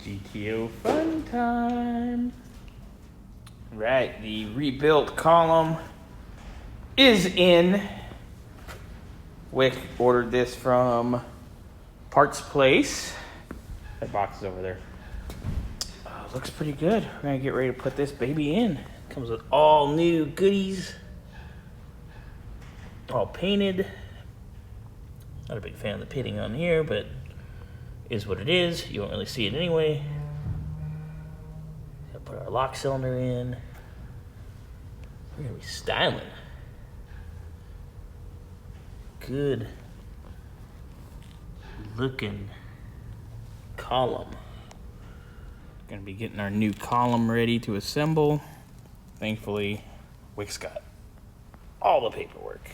GTO fun time. Right, the rebuilt column is in. Wick ordered this from Parts Place. That box is over there. Looks pretty good. We're gonna get ready to put this baby in. Comes with all new goodies. All painted. Not a big fan of the pitting on here, but is what it is. You won't really see it anyway. Gotta put our lock cylinder in. We're gonna be styling. Good looking column. Gonna be getting our new column ready to assemble. Thankfully, Wick's got all the paperwork.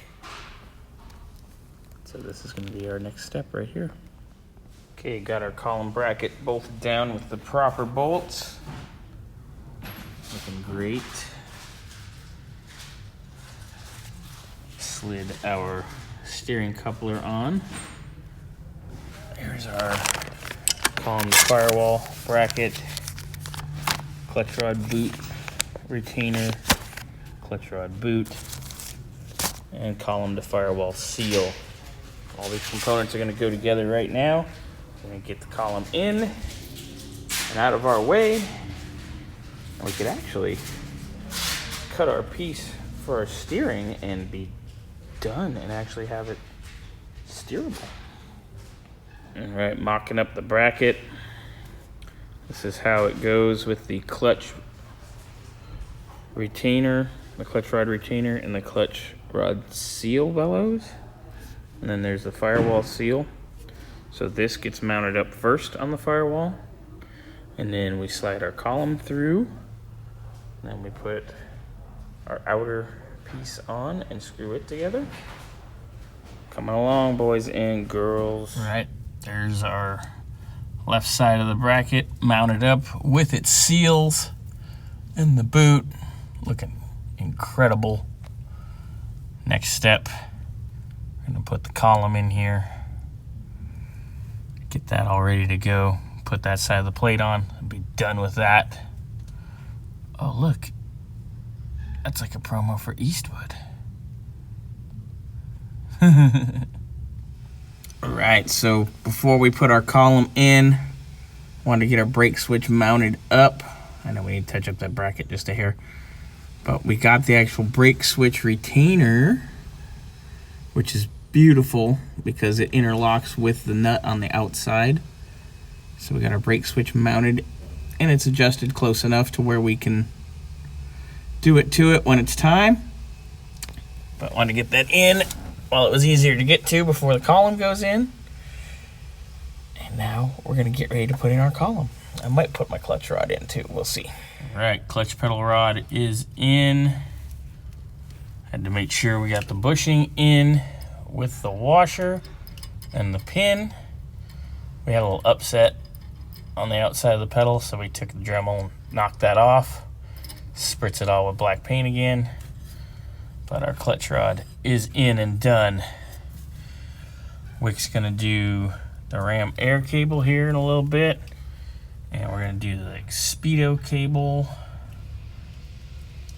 So this is gonna be our next step right here. Okay, got our column bracket bolted down with the proper bolts. Looking great. Slid our steering coupler on. Here's our column to firewall bracket, clutch rod boot, retainer, clutch rod boot, and column to firewall seal. All these components are going to go together right now. We're going to get the column in and out of our way. And we could actually cut our piece for our steering and be done and actually have it steerable. All right, mocking up the bracket. This is how it goes with the clutch retainer, the clutch rod retainer, and the clutch rod seal bellows. And then there's the firewall seal. So this gets mounted up first on the firewall, and then we slide our column through, and then we put our outer piece on and screw it together. Coming along, boys and girls. All right, there's our left side of the bracket mounted up with its seals and the boot. Looking incredible. Next step, we're gonna put the column in here. Get that all ready to go. Put that side of the plate on and be done with that. Oh, look. That's like a promo for Eastwood. All right, so before we put our column in, wanted to get our brake switch mounted up. I know we need to touch up that bracket just a hair, but we got the actual brake switch retainer, which is beautiful because it interlocks with the nut on the outside. So we got our brake switch mounted, and it's adjusted close enough to where we can do it to it when it's time. But wanted to get that in while it was easier to get to before the column goes in. And now we're gonna get ready to put in our column. I might put my clutch rod in too, we'll see. All right, clutch pedal rod is in. Had to make sure we got the bushing in with the washer and the pin. We had a little upset on the outside of the pedal, so we took the Dremel and knocked that off. Spritz it all with black paint again. But our clutch rod is in and done. Wick's gonna do the ram air cable here in a little bit. And we're gonna do the speedo cable.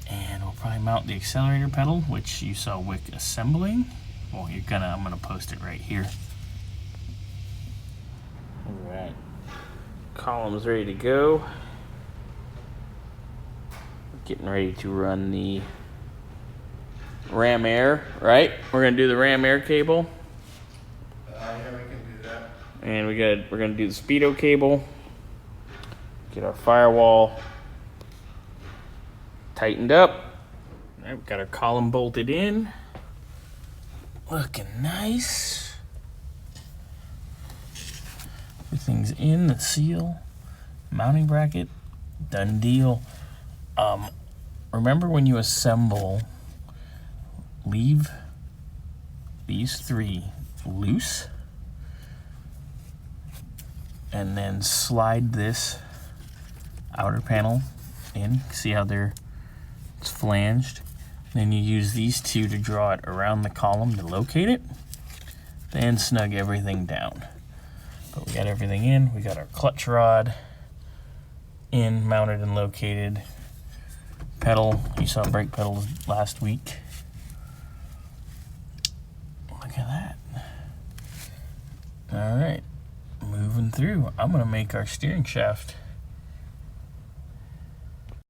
And we'll probably mount the accelerator pedal, which you saw Wick assembling. Well, I'm gonna post it right here. All right, column's ready to go. Getting ready to run the ram air, right? We're gonna do the ram air cable. Yeah, we can do that. And we're gonna do the speedo cable. Get our firewall tightened up. All right, we've got our column bolted in. Looking nice. Everything's in, the seal, mounting bracket, done deal. Remember when you assemble, leave these three loose and then slide this outer panel in. See how it's flanged? Then you use these two to draw it around the column to locate it. Then snug everything down. But we got everything in. We got our clutch rod. in, mounted and located. Pedal, you saw brake pedals last week. Look at that. All right, moving through. I'm gonna make our steering shaft